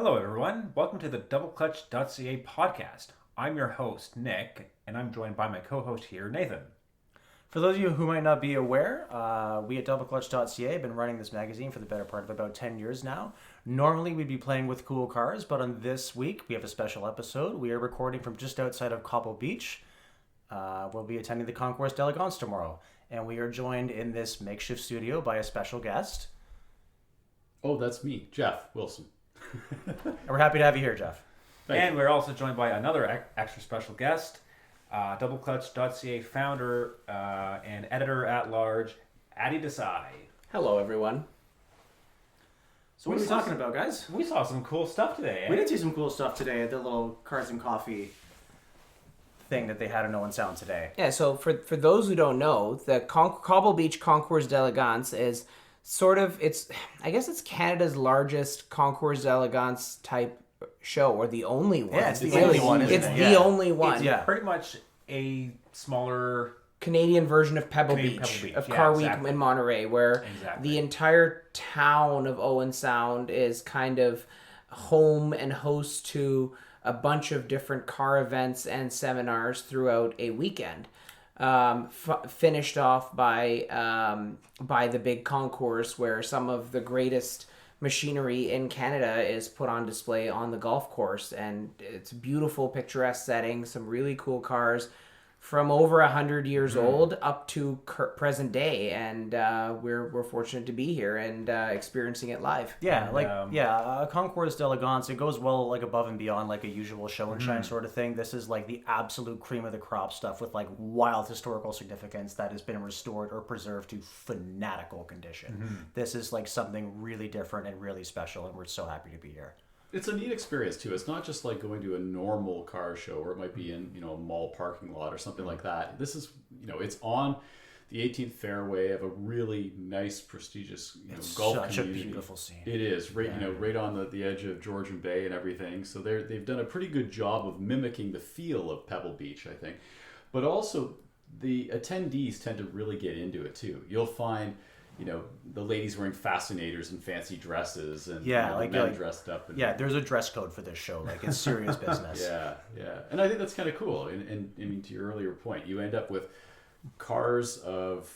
Hello, everyone. Welcome to the DoubleClutch.ca podcast. I'm your host, Nick, and I'm joined by my co-host here, Nathan. For those of you who might not be aware, we at DoubleClutch.ca have been running this magazine for the better part of about 10 years now. Normally, we'd be playing with cool cars, but on this week, we have a special episode. We are recording from just outside of Cobble Beach. We'll be attending the Concours d'Elegance tomorrow, and we are joined in this makeshift studio by a special guest. Oh, that's me, Jeff Wilson. And we're happy to have you here, Jeff. And we're also joined by another extra special guest, DoubleClutch.ca founder and editor-at-large, Addy Desai. Hello, everyone. So what are we talking about, guys? We saw some cool stuff today. We did see some cool stuff today at the little Cars and Coffee thing that they had in Owen Sound today. Yeah, so for those who don't know, the Cobble Beach Concours d'Elegance is I guess it's Canada's largest Concours d'Elegance type show, or the only one. Yeah, it's the only one, isn't It's it? the only one. It's pretty much a smaller Canadian version of Pebble Canadian Beach, Pebble Beach. of Yeah, Car exactly. Week in Monterey, where Exactly. the entire town of Owen Sound is kind of home and host to a bunch of different car events and seminars throughout a weekend. Finished off by the big concourse, where some of the greatest machinery in Canada is put on display on the golf course, and it's a beautiful, picturesque setting. Some really cool cars from over 100 years old up to present day, and we're fortunate to be here and experiencing it live. Yeah, a Concours d'Elegance, it goes well like above and beyond like a usual show and shine sort of thing. This is like the absolute cream of the crop stuff with like wild historical significance that has been restored or preserved to fanatical condition. This is like something really different and really special, and we're so happy to be here. It's a neat experience too. It's not just like going to a normal car show, or it might be in a mall parking lot or something like that. This is it's on the 18th fairway of a really nice, prestigious golf Such community. a beautiful scene. It is right right on the edge of Georgian Bay and everything. So they've done a pretty good job of mimicking the feel of Pebble Beach, I think. But also the attendees tend to really get into it too. You'll find the ladies wearing fascinators and fancy dresses, and the men dressed up. And, there's a dress code for this show. Like, it's serious business. Yeah. And I think that's kind of cool. And I mean, to your earlier point, you end up with cars of...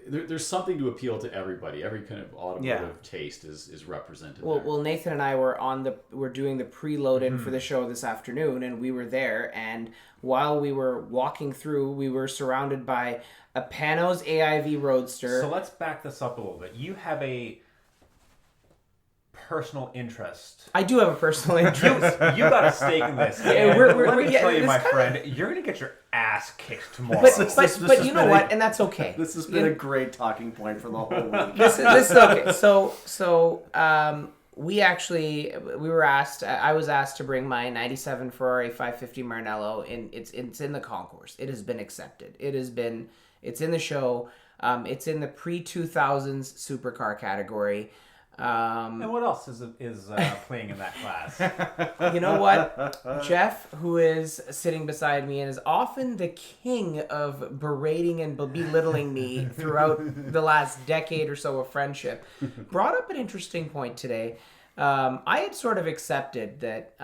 There's something to appeal to everybody. Every kind of automotive taste is represented there. Well, Nathan and I were doing the preload-in for the show this afternoon, and we were there, and while we were walking through, we were surrounded by a Panos AIV Roadster. So let's back this up a little bit. You have a personal interest. I do have a personal interest. You got a stake in this. Yeah, Let me tell you, my friend, you're going to get your ass kicked tomorrow. But you know what? And that's okay. This has been a great talking point for the whole week. This is okay. So we were asked. I was asked to bring my '97 Ferrari 550 Maranello, and it's in the concourse. It has been accepted. It's in the show. It's in the pre-2000s supercar category. And what else is playing in that class? You know what? Jeff, who is sitting beside me and is often the king of berating and belittling me throughout the last decade or so of friendship, brought up an interesting point today. I had sort of accepted that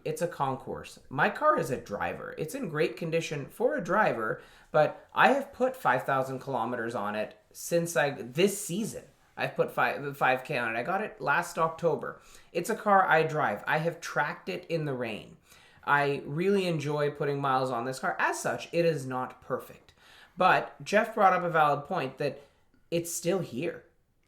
it's a concourse. My car is a driver. It's in great condition for a driver, but I have put 5,000 kilometers on it since this season. I've put 5K on it. I got it last October. It's a car I drive. I have tracked it in the rain. I really enjoy putting miles on this car. As such, it is not perfect. But Jeff brought up a valid point that it's still here.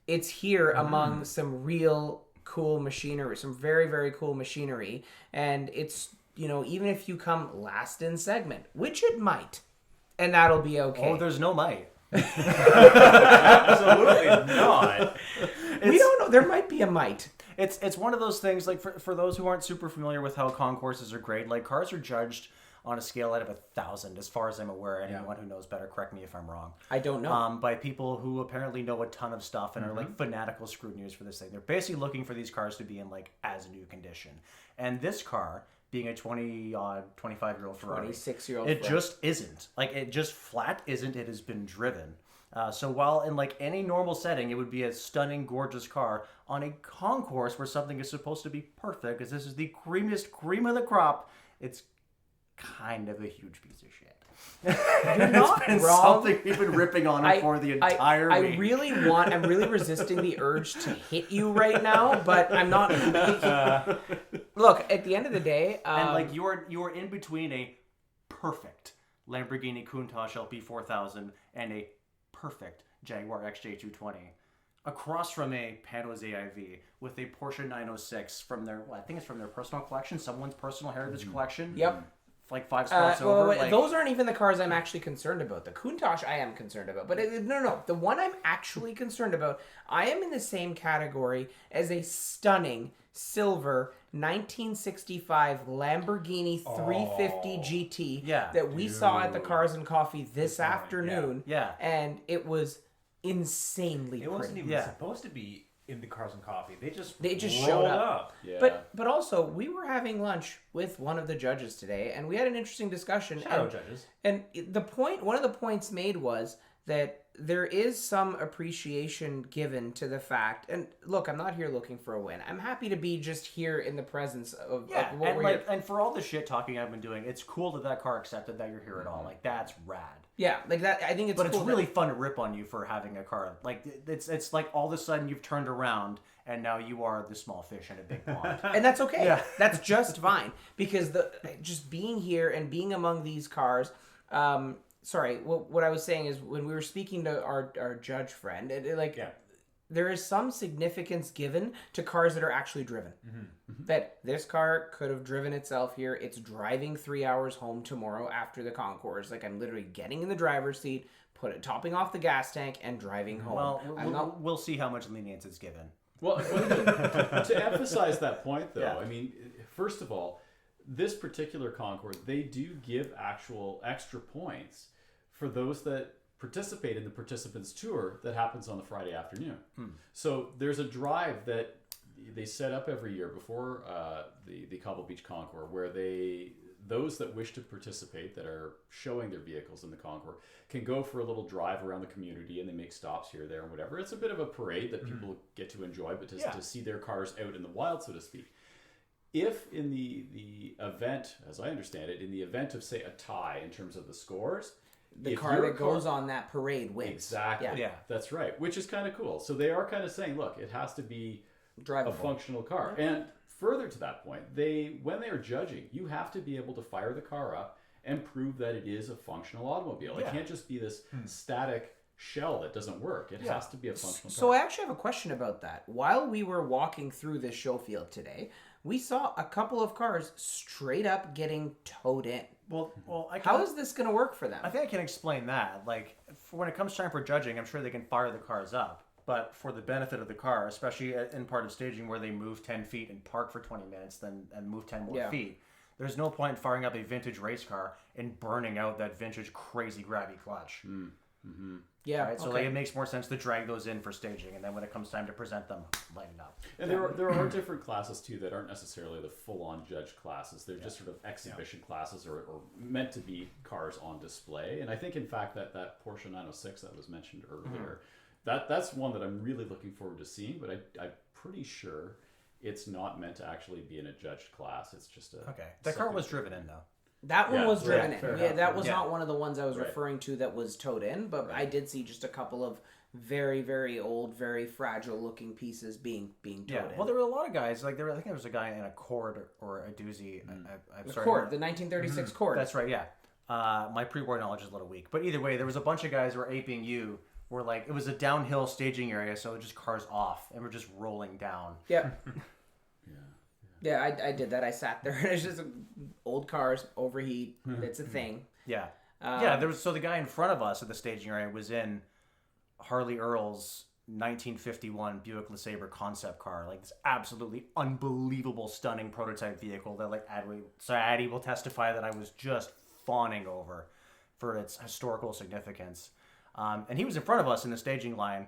It's here among some real cool machinery, some very, very cool machinery. And it's, even if you come last in segment, which it might, and that'll be okay. Oh, there's no might. Absolutely not. We don't know. There might be a might. It's one of those things, like, for those who aren't super familiar with how concourses are graded, like, cars are judged on a scale out of 1,000, as far as I'm aware. Anyone who knows better, correct me if I'm wrong. I don't know. By people who apparently know a ton of stuff and are like fanatical scrutineers for this thing. They're basically looking for these cars to be in like as new condition. And this car, being a 25-year-old Ferrari, 26-year-old it Ferrari. just isn't. Like, it just flat isn't. It has been driven. So while in like any normal setting, it would be a stunning, gorgeous car, on a concourse where something is supposed to be perfect, because this is the creamiest cream of the crop, it's kind of a huge piece of shit. You're not It's been wrong. something we've been ripping on him for the entire week. I'm really resisting the urge to hit you right now, but I'm not. Look, at the end of the day, and like you are in between a perfect Lamborghini Countach LP 4000 and a perfect Jaguar XJ220, across from a Panoz AIV with a Porsche 906 from their, I think it's from their personal collection, someone's personal heritage collection. Yep. Like 5 spots over. Wait, like, those aren't even the cars I'm actually concerned about. The Countach I am concerned about. But no. The one I'm actually concerned about, I am in the same category as a stunning silver 1965 Lamborghini 350 GT that we saw at the Cars and Coffee this afternoon. Yeah. And it was insanely pretty. It wasn't even supposed to be in the Cars and Coffee. They just showed rolled up. Yeah. But also, we were having lunch with one of the judges today, and we had an interesting discussion. Shadow judges. And one of the points made was that there is some appreciation given to the fact, and look, I'm not here looking for a win. I'm happy to be just here in the presence of what and we're like, here. and for all the shit talking I've been doing, it's cool that car accepted that you're here at all. Like, that's rad. Yeah, like that. I think it's But cool it's really fun to rip on you for having a car. Like, it's like all of a sudden you've turned around and now you are the small fish in a big pond. and that's okay. Yeah. That's just fine, because just being here and being among these cars. Sorry, what I was saying is, when we were speaking to our judge friend, there is some significance given to cars that are actually driven. Mm-hmm. That this car could have driven itself here. It's driving 3 hours home tomorrow after the concours. Like, I'm literally getting in the driver's seat, topping off the gas tank, and driving home. Well, we'll see how much lenience is given. Well, to emphasize that point, though, I mean, first of all, this particular concours, they do give actual extra points for those that participate in the participants tour that happens on the Friday afternoon. So there's a drive that they set up every year before the Cobble Beach Concours, where those that wish to participate, that are showing their vehicles in the concours, can go for a little drive around the community, and they make stops here, there, and whatever. It's a bit of a parade that people get to enjoy, but to see their cars out in the wild, so to speak. If in the event, as I understand it, in the event of, say, a tie in terms of the scores, the car that goes on that parade wins. Exactly. Yeah. That's right. Which is kind of cool. So they are kind of saying, look, it has to be drivable, a functional car. And further to that point, when they are judging, you have to be able to fire the car up and prove that it is a functional automobile. It can't just be this static shell that doesn't work. It has to be a functional car. So I actually have a question about that. While we were walking through this show field today, we saw a couple of cars straight up getting towed in. Well, how is this going to work for them? I think I can explain that. Like, when it comes time for judging, I'm sure they can fire the cars up. But for the benefit of the car, especially in part of staging where they move 10 feet and park for 20 minutes, and move 10 more feet, there's no point in firing up a vintage race car and burning out that vintage crazy grabby clutch. Mm-hmm. Yeah, right? So like, it makes more sense to drag those in for staging, and then when it comes time to present them, light it up. And there are different classes too that aren't necessarily the full-on judge classes. They're just sort of exhibition classes, or meant to be cars on display. And I think, in fact, that Porsche 906 that was mentioned earlier, that's one that I'm really looking forward to seeing. But I'm pretty sure it's not meant to actually be in a judged class. It's just a The car was driven in though. That one was driven in. Fair Yeah, enough. that was not one of the ones I was referring to that was towed in, but I did see just a couple of very, very old, very fragile looking pieces being towed in. Well, there were a lot of guys. Like, I think there was a guy in a Cord or a Doozy. I'm sorry. Cord, the 1936 Cord. That's right. Yeah. My pre-war knowledge is a little weak, but either way, there was a bunch of guys who were aping you. Where like it was a downhill staging area, so it just cars off, and we're just rolling down. Yeah. Yeah, I did that. I sat there, and it's just old cars overheat. It's a thing. Yeah. There was the guy in front of us at the staging area was in Harley Earl's 1951 Buick LeSabre concept car, like this absolutely unbelievable, stunning prototype vehicle that like Addy will testify that I was just fawning over for its historical significance. And he was in front of us in the staging line,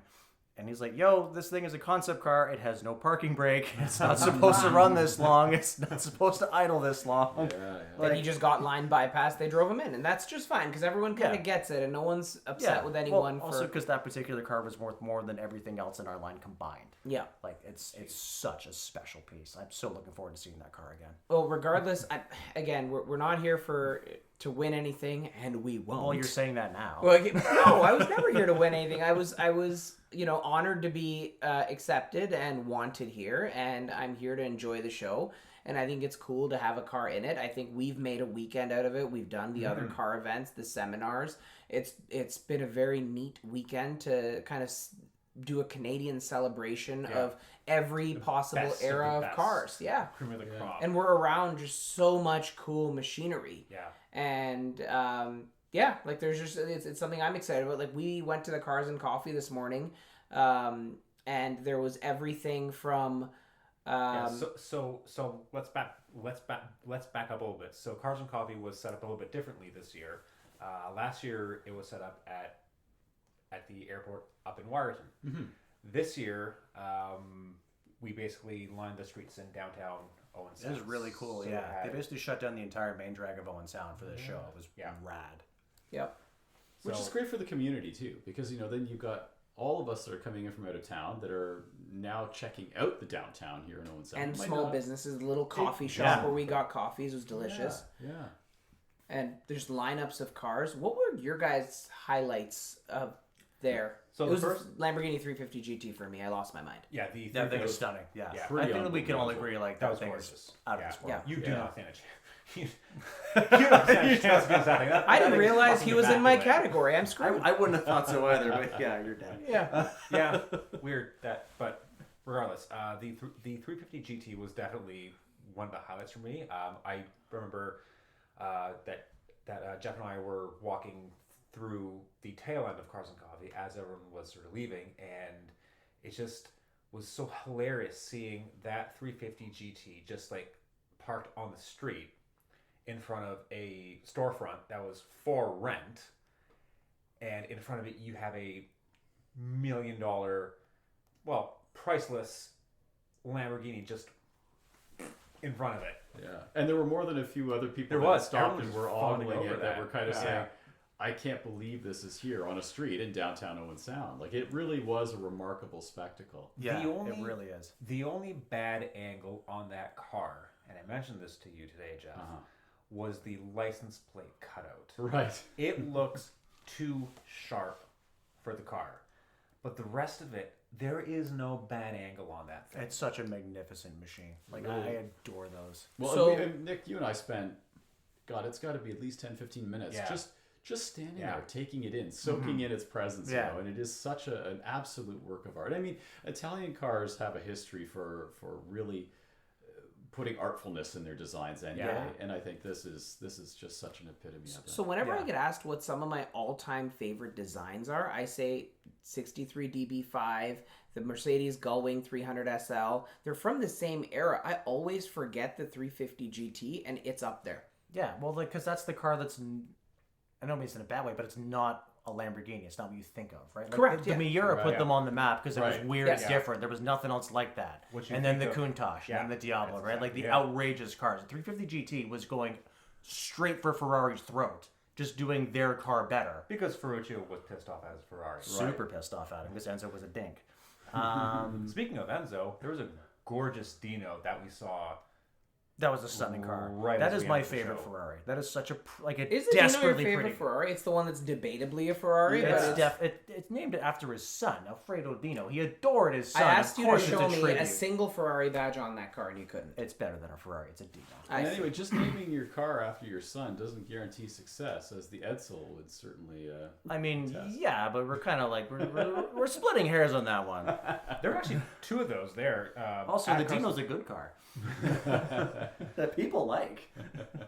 And he's like, yo, this thing is a concept car. It has no parking brake. It's not supposed to run this long. It's not supposed to idle this long. Yeah. But he just got line bypassed. They drove him in, and that's just fine because everyone kind of gets it, and no one's upset with anyone. Well, also because that particular car was worth more than everything else in our line combined. Yeah. Like, it's such a special piece. I'm so looking forward to seeing that car again. Well, regardless, we're not here to win anything, and we won't. Well, you're saying that now. Well, no, I was never here to win anything. I was honored to be accepted and wanted here, and I'm here to enjoy the show. And I think it's cool to have a car in it. I think we've made a weekend out of it. We've done the other car events, the seminars. It's been a very neat weekend to kind of do a Canadian celebration of every possible era of cars. Yeah. Cream of the crop. And we're around just so much cool machinery. Yeah. And like there's just it's something I'm excited about. Like we went to the Cars and Coffee this morning, and there was everything from So let's back up a little bit. So Cars and Coffee was set up a little bit differently this year. Last year it was set up at the airport up in Wyerton. Mm-hmm. This year we basically lined the streets in downtown Owen Sound. It was really cool, So yeah. They basically shut down the entire main drag of Owen Sound for this show. It was rad. Yep. Which is great for the community too, because then you've got all of us that are coming in from out of town that are now checking out the downtown here in Owen Sound. And small businesses, little coffee shop where we got coffees was delicious. Yeah. And there's lineups of cars. What were your guys' highlights of there? So it the was first Lamborghini 350 GT for me. I lost my mind. Yeah, That thing was stunning. Yeah. Yeah. I think that we can all agree, like, That was thing gorgeous. is out of this world. You do not stand a chance. You don't stand a chance against that thing. I didn't realize fucking he was in my immaculate. category. I'm screwed. I wouldn't have thought so either, but yeah, you're dead. Yeah. Yeah, weird that, but regardless, the 350 GT was definitely one of the highlights for me. I remember that Jeff and I were walking through the tail end of Cars and Coffee as everyone was sort of leaving, and it just was so hilarious seeing that 350 GT just like parked on the street in front of a storefront that was for rent, and in front of it you have a $1 million, well, priceless Lamborghini just in front of it. Yeah, and there were more than a few other people There that was. stopped Everyone and was were fawning ogling over it that that. were kind of Yeah. saying, I can't believe this is here on a street in downtown Owen Sound. Like, it really was a remarkable spectacle. Yeah, it it really is. The only bad angle on that car, and I mentioned this to you today, Jeff, was the license plate cutout. Right. It looks too sharp for the car. But the rest of it, there is no bad angle on that thing. It's such a magnificent machine. Like, Really? I adore those. Well, So- and Nick, you and I spent, God, it's got to be at least 10, 15 minutes just standing there, taking it in, soaking in its presence, and it is such an absolute work of art. I mean, Italian cars have a history for really putting artfulness in their designs anyway, and I think this is just such an epitome of that. So whenever I get asked what some of my all-time favorite designs are, I say 63 DB5, the Mercedes Gullwing 300 SL. They're from the same era. I always forget the 350 GT, and it's up there. Yeah, well, because that's the car that's, I don't mean it's in a bad way, but it's not a Lamborghini. It's not what you think of, right? Like, Correct, The yeah. Miura put them on the map because it was Right. weird Yes. and different. There was nothing else like that. What you And then the think of- Countach, and then the Diablo, That's right? Like the exactly- outrageous cars. The 350 GT was going straight for Ferrari's throat, just doing their car better. Because Ferruccio was pissed off at his Ferrari. Super pissed off at him because Enzo was a dink. Speaking of Enzo, there was a gorgeous Dino that we saw. That was a stunning car. Right That as is we my ended the favorite show. Ferrari. That is such a like a Is the Dino your desperately favorite pretty. Ferrari? It's the one that's debatably a Ferrari, but It's named after his son, Alfredo Dino. He adored his I son. asked of you to course show it's a me tribute. a single Ferrari badge on that car, and you couldn't. It's better than a Ferrari. It's a Dino. And anyway, just naming your car after your son doesn't guarantee success, as the Edsel would certainly. I mean, Test. yeah, but we're kind of like we're splitting hairs on that one. There were actually two of those there. Also, at the Cars- Dino's a good car that people like.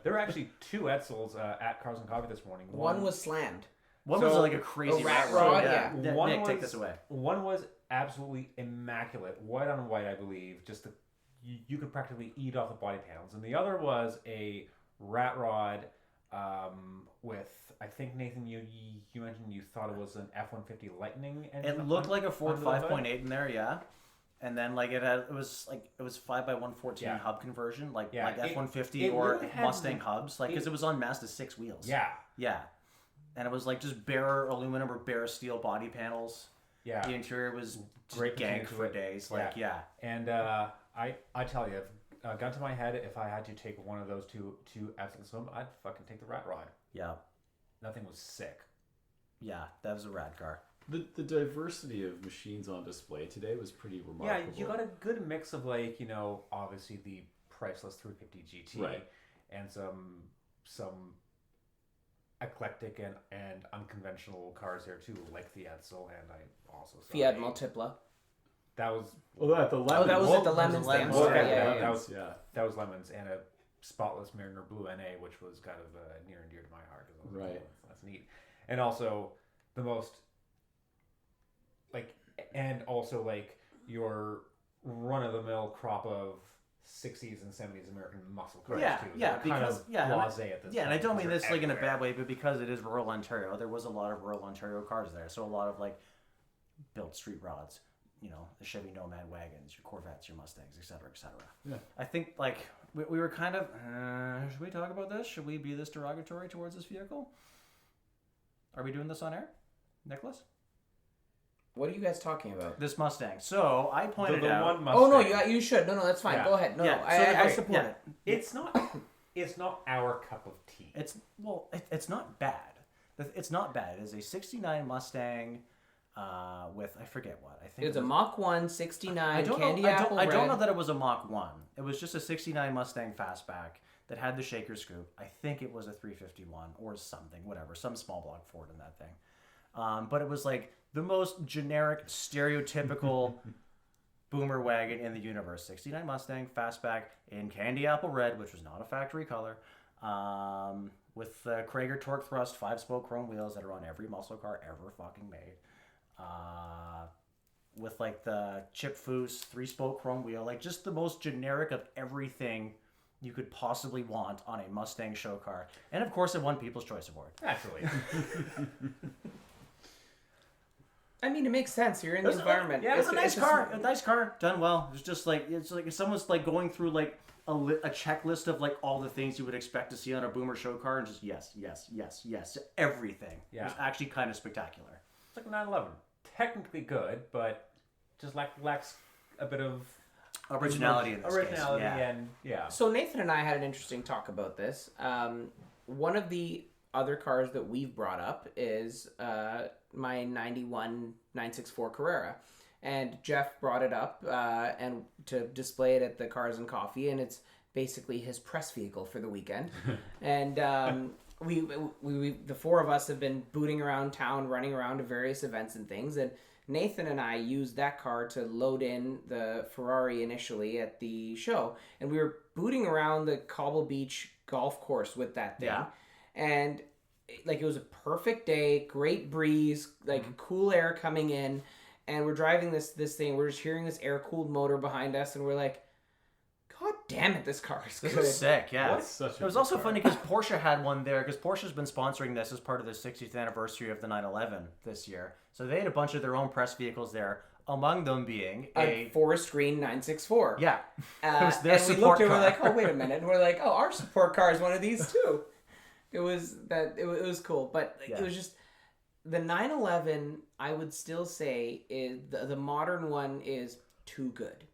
There were actually two Edsels at Cars and Coffee this morning. One was slammed. One So, was like a crazy a rat rod, Yeah, One Nick, take was- this away. One was absolutely immaculate, white on white, I believe. Just you could practically eat off the body panels, and the other was a rat rod with, I think, Nathan, you mentioned you thought it was an F-150 Lightning engine. It looked like a Ford under the hood? 5.8 in there, yeah. And then like it was 5x114 Yeah. hub conversion, like Yeah, F-150 it or really had Mustang hubs, like because it was unmasked to 6 wheels. Yeah. Yeah. And it was like just bare aluminum or bare steel body panels. Yeah. The interior was just Great gank into for it. days. Like, yeah. And I tell you, gun to my head, if I had to take one of those two absolute swim, I'd fucking take the Rat Rod. Yeah. Nothing was sick. Yeah, that was a rad car. The diversity of machines on display today was pretty remarkable. Yeah, you got a good mix of like, obviously the priceless 350 GT, Right. and some eclectic and unconventional cars there too, like the Edsel, and I also saw Fiat Multipla. That was Well, that the lemon. Oh, that was at the Lemons, Lemons. Lemons. Dance. Okay, Yeah, that yeah, yeah. was- yeah. that was Lemons, and a spotless Mariner Blue NA, which was kind of near and dear to my heart. 'Cause I was like, Right. "Oh, that's neat." And also the most like your run of the mill crop of 60s and 70s American muscle cars Yeah, too. yeah, They're kind because- of yeah, and blasé at this Yeah, and I point don't because mean they're this like in a everywhere. bad way, but because it is rural Ontario, there was a lot of rural Ontario cars there. So a lot of like built street rods, the Chevy Nomad wagons, your Corvettes, your Mustangs, etc., etc. Yeah. I think like we were kind of, should we talk about this? Should we be this derogatory towards this vehicle? Are we doing this on air, Nicholas? What are you guys talking about? This Mustang. So I pointed the out. one Mustang. Oh no, you should. No, that's fine. Yeah. Go ahead. No, Yeah, no, so I the- support yeah. it. It's not our cup of tea. It's not bad. It's not bad. It is a '69 Mustang with I forget what I think. It's it a was- Mach 1 69 I don't candy know. apple I don't know red. that it was a Mach 1. It was just a '69 Mustang fastback that had the shaker scoop. I think it was a 351 or something, whatever, some small block Ford in that thing. But it was like the most generic, stereotypical boomer wagon in the universe. '69 Mustang fastback in candy apple red, which was not a factory color, with the Krager torque thrust 5-spoke chrome wheels that are on every muscle car ever fucking made. With like the chip foose 3-spoke chrome wheel, like just the most generic of everything you could possibly want on a Mustang show car. And of course it won People's Choice Award. Naturally. I mean, it makes sense. You're in the environment. Yeah, it's a nice car. a- A nice car, done well. It's like if someone's like going through like a checklist of like all the things you would expect to see on a boomer show car, and just yes, everything. Yeah. It's actually kind of spectacular. It's like a 911. Technically good, but just lacks a bit of Originality in this originality case. Yeah. and yeah. So Nathan and I had an interesting talk about this. One of the other cars that we've brought up is my 91 964 Carrera. And Jeff brought it up and to display it at the Cars and Coffee, and it's basically his press vehicle for the weekend. And we the four of us have been booting around town, running around to various events and things, and Nathan and I used that car to load in the Ferrari initially at the show, and we were booting around the Cobble Beach golf course with that thing. Yeah. And like it was a perfect day, great breeze, like cool air coming in, and we're driving this thing. We're just hearing this air-cooled motor behind us, and we're like, God damn it, this car is This good. is sick, yeah. That's such a It was good also car. funny because Porsche had one there, because Porsche's been sponsoring this as part of the 60th anniversary of the 911 this year. So they had a bunch of their own press vehicles there, among them being A forest green 964. yeah, it was their and we support looked and we're car. like, oh wait a minute. And we're like, oh, our support car is one of these too. It was cool, but like, Yeah. it was just the 911. I would still say is the modern one is too good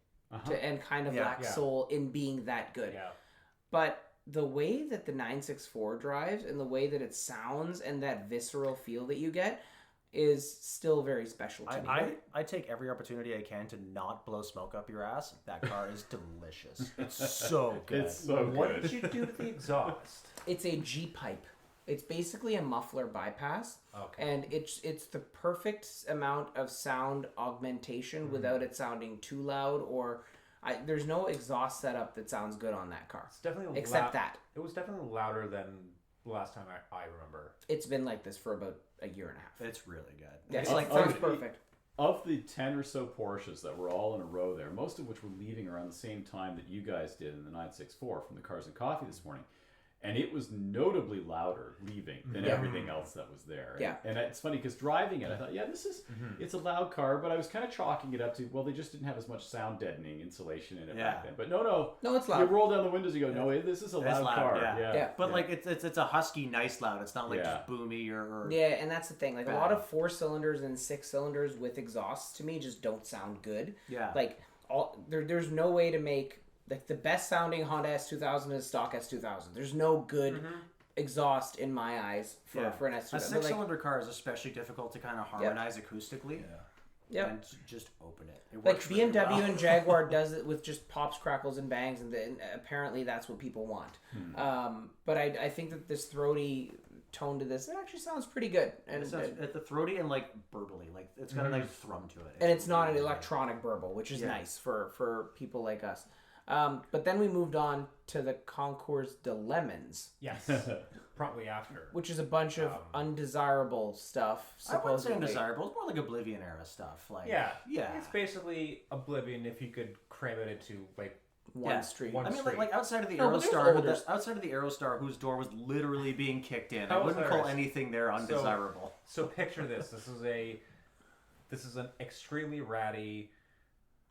and kind of Yeah. lacks Yeah. soul in being that good. Yeah. But the way that the 964 drives and the way that it sounds and that visceral feel that you get is still very special to me. I take every opportunity I can to not blow smoke up your ass. That car is delicious. It's so good. It's so What good. did you do to the exhaust? It's a G pipe. It's basically a muffler bypass, Okay. and it's the perfect amount of sound augmentation without it sounding too loud there's no exhaust setup that sounds good on that car. It's definitely Except that. It was definitely louder than the last time I remember. It's been like this for about a year and a half. It's really good. Yeah, It's it like sounds okay. perfect. Of the 10 or so Porsches that were all in a row there, most of which were leaving around the same time that you guys did in the 964 from the Cars and Coffee this morning. and it was notably louder leaving than everything else that was there. Yeah. And it's funny because driving it, I thought, yeah, this is it's a loud car, but I was kind of chalking it up to, well, they just didn't have as much sound deadening insulation in it back then. But no, it's loud. You roll down the windows, you go, no, this is a loud car. Yeah. But like it's a husky, nice loud. It's not like just boomy or yeah, and that's the thing. Like a lot of 4 cylinders and 6 cylinders with exhausts to me just don't sound good. Yeah. Like there's no way to make like the best sounding Honda S2000 is stock S2000. There's no good exhaust in my eyes for an S2000. A 6-cylinder car is especially difficult to kind of harmonize acoustically. Yeah. And just open it. It Like works BMW really well. and Jaguar does it with just pops, crackles, and bangs, and then apparently that's what people want. But I think that this throaty tone to this, it actually sounds pretty good. And It sounds at the throaty and like burbly, like it's got a nice thrum to it. and it's not an electronic burble, which is nice for people like us. But then we moved on to the Concours de Lemons, Yes. Promptly after. which is a bunch of undesirable stuff. I wouldn't say Supposedly, undesirable. It's more like Oblivion era stuff. Like Yeah. yeah. It's basically Oblivion if you could cram it into like one street. one- I mean, straight. like outside of the No, but there's Aerostar, older- outside of the Aerostar, whose door was literally being kicked in. I That was wouldn't call hilarious. anything there undesirable. So picture this. This is an extremely ratty,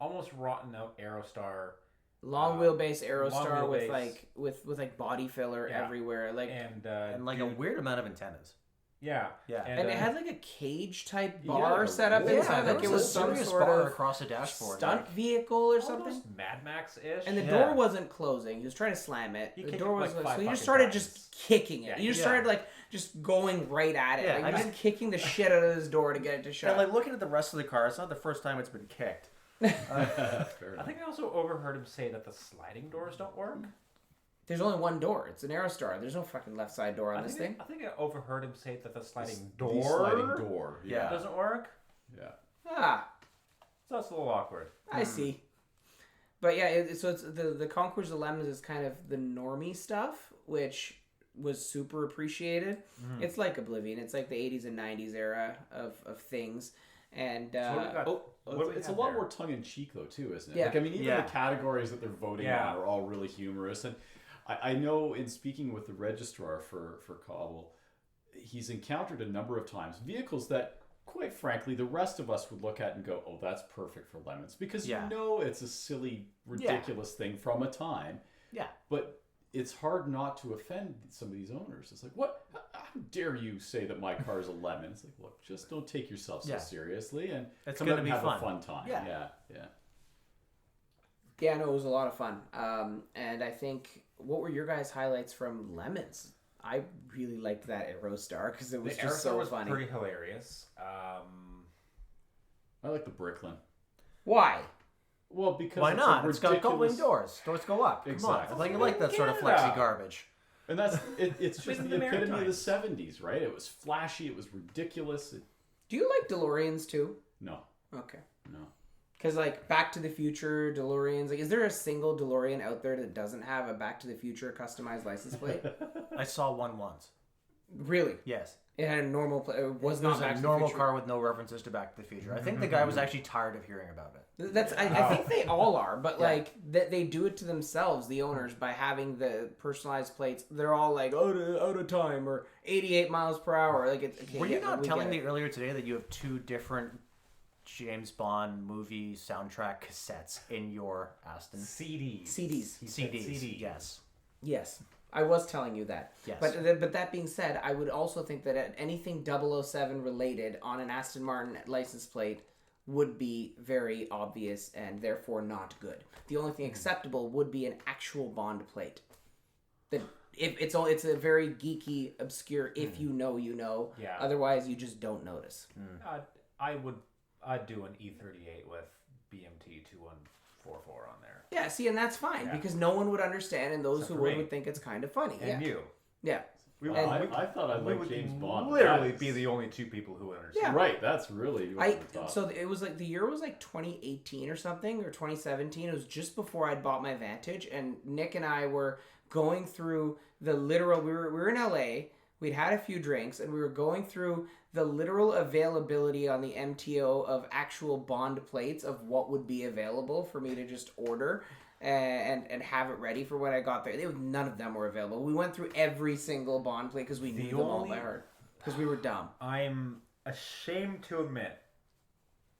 almost rotten out Aerostar. Long wheelbase Aerostar long with wheelbase. like with like body filler Yeah. everywhere, like And like a weird amount of antennas. yeah. Yeah. and it had like a cage type Yeah, bar like a set up roll. inside, there like it was some serious sort bar of across the dashboard. stunt like- vehicle or Something something. Mad Max-ish. And the Yeah. door wasn't closing. He was trying to slam it. He The kicked door it, was like, so 5 he just fucking started times. just kicking it. Yeah, He just yeah. started like just going right at it. Yeah, like I he was mean- kicking the shit out of his door to get it to shut. And like looking at the rest of the car, it's not the first time it's been kicked. Fair I enough. think I also overheard him say that the sliding doors don't work. There's only one door. It's an Aerostar. There's no fucking left side door on this thing. I think I overheard him say that the sliding The door sliding door. Yeah. doesn't work. Yeah. Ah, So that's a little awkward. I see. But yeah, so it's the Concours de Lemons is kind of the normie stuff, which was super appreciated. It's like Oblivion. It's like the 80s and 90s era of things. And So what do we got? What do we It's a have lot there? more tongue in cheek though too, isn't it? Yeah. Like I mean, even Yeah. the categories that they're voting Yeah. on are all really humorous. And I know in speaking with the registrar for Cobble, he's encountered a number of times vehicles that, quite frankly, the rest of us would look at and go, "Oh, that's perfect for Lemons," because Yeah. you know it's a silly, ridiculous thing from a time. Yeah. But it's hard not to offend some of these owners. It's like, what? How dare you say that my car is a lemon? It's like, look, just don't take yourself so Yeah. seriously and It's come gonna out and be have fun. a fun time. Yeah. Yeah. yeah, no, it was a lot of fun. And I think, what were your guys' highlights from Lemons? I really liked that Aerostar because it was The just Aerostar so was funny. pretty hilarious. I like the Bricklin. Why? Well, because Why it's not? A It's got ridiculous... gumbling doors. Doors go up. Come on. Exactly. I think you like that sort of Canada. flexy garbage. And that's it's just in the the epitome of the Maritimes. 70s, right? It was flashy. It was ridiculous. Do you like DeLoreans too? No. Okay. No. Because like Back to the Future DeLoreans, like is there a single DeLorean out there that doesn't have a Back to the Future customized license plate? I saw one once. Really? Yes. It had a normal. It was It not was Back a to normal the Future. car with no references to Back to the Future. I think the guy was actually tired of hearing about it. That's. I think they all are, but like they do it to themselves, the owners, by having the personalized plates. They're all like out of time or 88 miles per hour. Like it's. Okay, Were you yeah, not we telling get me it. earlier today that you have 2 different James Bond movie soundtrack cassettes in your Aston? CDs. CDs? He said CDs. Yes. Yes, I was telling you that. Yes. But that being said, I would also think that anything 007 related on an Aston Martin license plate would be very obvious and therefore not good. The only thing acceptable would be an actual Bond plate. That if it's a very geeky, obscure. If you know, you know. Yeah. Otherwise, you just don't notice. I'd do an E38 with BMT 2144 on there. Yeah. See, and that's fine Yeah. because no one would understand, and those Except who for would me. would think it's kind of funny. And yeah. you. Yeah. Well, And I thought I We liked would James Bond. literally That be is- the only 2 people who would understand. Yeah. Right, that's really over the top. So it was like the year was like 2018 or something, or 2017. It was just before I'd bought my Vantage, and Nick and I were going through the literal. We were in LA. We'd had a few drinks, and we were going through the literal availability on the MTO of actual Bond plates of what would be available for me to just order. and have it ready for when I got there. None of them were available. We went through every single Bond plate because we knew them all by heart. Because we were dumb. I'm ashamed to admit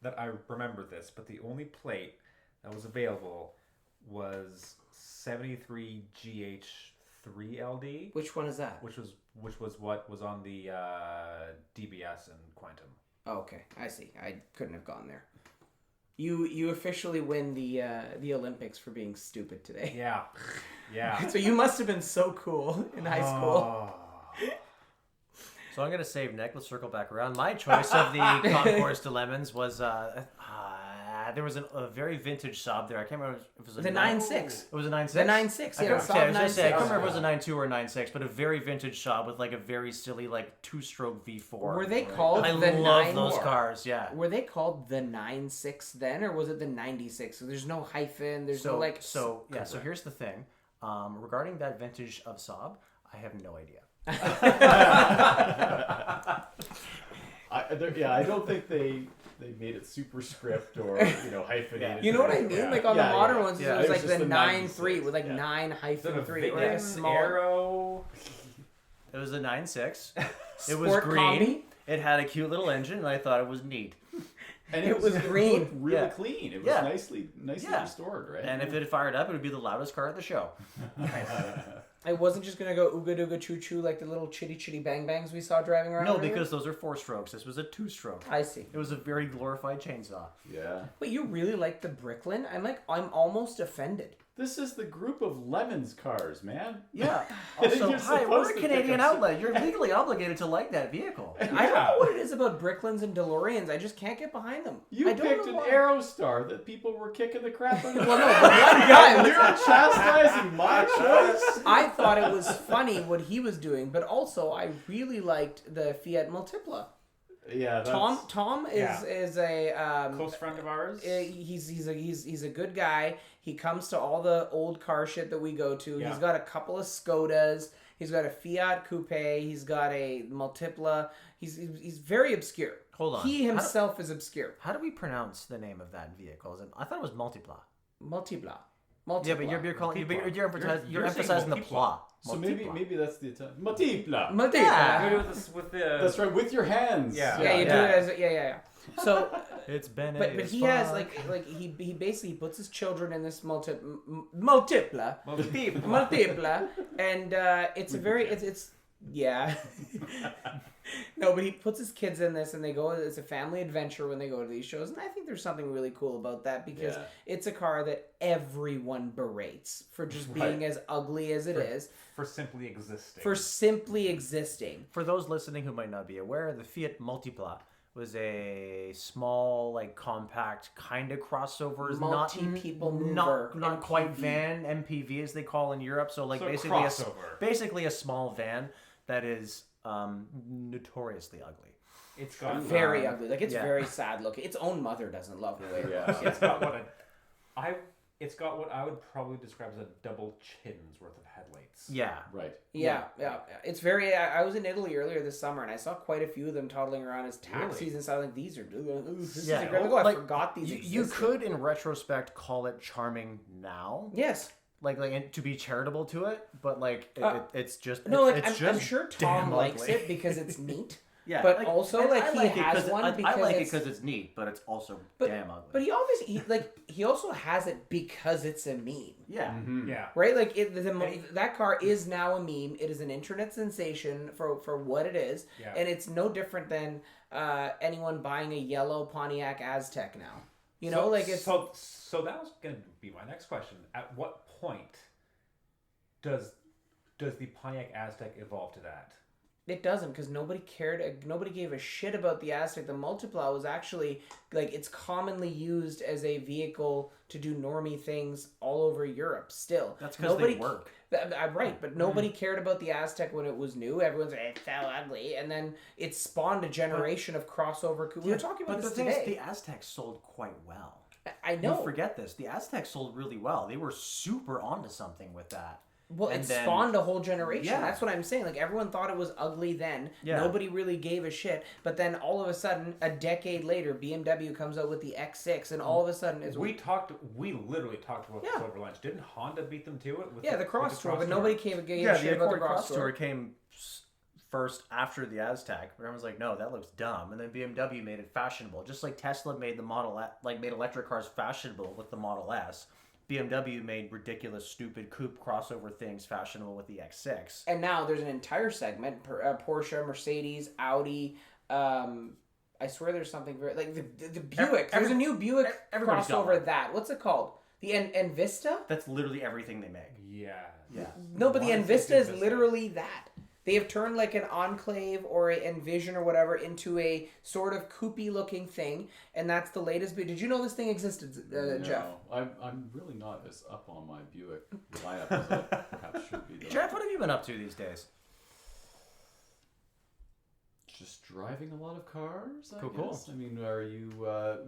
that I remember this, but the only plate that was available was 73 GH3 LD. Which one is that? Which was what was on the DBS and Quantum. Oh, okay, I see. I couldn't have gone there. You officially win the Olympics for being stupid today. Yeah. So you must have been so cool in high school. So I'm gonna save Nick. Let's circle back around. My choice of the Concours de Lemons was there was a very vintage Saab there. I can't remember if it was a the 9.6. It was a 9.6. The 9.6. Yeah, I can't remember if it was a Saab 9.2 or a 9.6, but a very vintage Saab with like a very silly like 2-stroke V4. Were they called I the love 9? those cars. Yeah. Were they called the 9.6 then, or was it the 96? So there's no hyphen. There's no like. So here's the thing. Regarding that vintage of Saab, I have no idea. I don't think they made it superscript or hyphenated. You know what I mean? Like on the modern ones, it was like the 9.3 with like 9-3 or like a small arrow. It was a 9.6. It was Sport green. combi? It had a cute little engine, and I thought it was neat. And it was green. Looked really clean. It was nicely restored, right? And if it fired up, it would be the loudest car at the show. I wasn't just gonna go ooga dooga choo choo like the little chitty chitty bang bangs we saw driving around. No, earlier? because those are 4-strokes. This was a 2-stroke. I see. It was a very glorified chainsaw. Yeah. Wait, you really like the Bricklin? I'm almost offended. This is the group of Lemons cars, man. Yeah. I think Also, you're hi, supposed we're a to pick Canadian up outlet. You're legally obligated to like that vehicle. I don't know what it is about Bricklins and DeLoreans. I just can't get behind them. You I don't picked know an why. Aerostar that people were kicking the crap out of. Well, no, the one guy was. You're chastising my choice. I thought it was funny what he was doing, but also I really liked the Fiat Multipla. Yeah, Tom is a Close friend of ours. He's a good guy. He comes to all the old car shit that we go to. Yeah. He's got a couple of Skodas. He's got a Fiat Coupe. He's got a Multipla. He's very obscure. Hold on. He himself is obscure. How do we pronounce the name of that vehicle? I thought it was Multipla. Multipla. Yeah, but you're emphasizing the pla. So maybe that's the Italian. Multipla. Multipla. Yeah. With the That's right, with your hands. Yeah. Yeah, you do it as yeah. So, It's been but he has like he basically puts his children in this multipla, and it's a very it's yeah. No, but he puts his kids in this, and they go. It's a family adventure when they go to these shows, and I think there's something really cool about that because it's a car that everyone berates for just being as ugly as it is. For simply existing. For simply existing. For those listening who might not be aware, the Fiat Multipla was a small, like compact kind of crossover, Multi-people mover, not quite MPV. van, MPV as they call in Europe. So like basically a small van that is notoriously ugly. It's got Very ugly. Like it's very sad looking. Its own mother doesn't love the way it looks. It's got what I would probably describe as a double chin's worth of headlights. Yeah. Right. Yeah. It's very. I was in Italy earlier this summer, and I saw quite a few of them toddling around as taxis and stuff. Like these are. This is a great look. I forgot these. You could, in retrospect, call it charming now. Yes. Like to be charitable to it, but like it's just no. Like it's I'm sure Tom likes ugly. it because it's neat. Yeah, but also like he has one because I like it because it's neat, but it's also damn ugly. But he also has it because it's a meme. Yeah, Mm-hmm. Yeah. Right, like that car is now a meme. It is an internet sensation for what it is, and it's no different than anyone buying a yellow Pontiac Aztek now. You know, like it's so that was going to be my next question. At what point does the Pontiac Aztek evolve to that? It doesn't, because nobody cared. Nobody gave a shit about the Aztek. The Multipla was actually like it's commonly used as a vehicle to do normie things all over Europe. Still, that's because they work. Right, but nobody cared about the Aztek when it was new. Everyone's like, it's so ugly, and then it spawned a generation of crossover. We were talking about this today. The Aztek sold quite well. I know. You forget this. The Aztek sold really well. They were super onto something with that. Well, And it then- spawned a whole generation. Yeah. That's what I'm saying. Like, everyone thought it was ugly then. Yeah. Nobody really gave a shit. But then all of a sudden, a decade later, BMW comes out with the X6, and all of a sudden it's... We literally talked about this over lunch. Didn't Honda beat them to it? With the Cross Tour, but nobody gave a shit the about the Accord Cross Tour. came first after the Aztec, but everyone's like, no, that looks dumb. And then BMW made it fashionable, just like Tesla made made electric cars fashionable with the Model S. BMW made ridiculous, stupid coupe crossover things fashionable with the X6. And now there's an entire segment, Porsche, Mercedes, Audi. I swear there's something very like the Buick. There's a new Buick everybody's got crossover. one. That what's it called? The Envista? That's literally everything they make. Yeah. Yeah. No, but the Why is it Envista is Envista? literally that. They have turned like an Enclave or a Envision or whatever into a sort of coupey looking thing, and that's the latest. Did you know this thing existed, Jeff? No, I'm really not as up on my Buick lineup as I perhaps should be. Though. Jeff, what have you been up to these days? Just driving a lot of cars, I Cool. guess. I mean, are you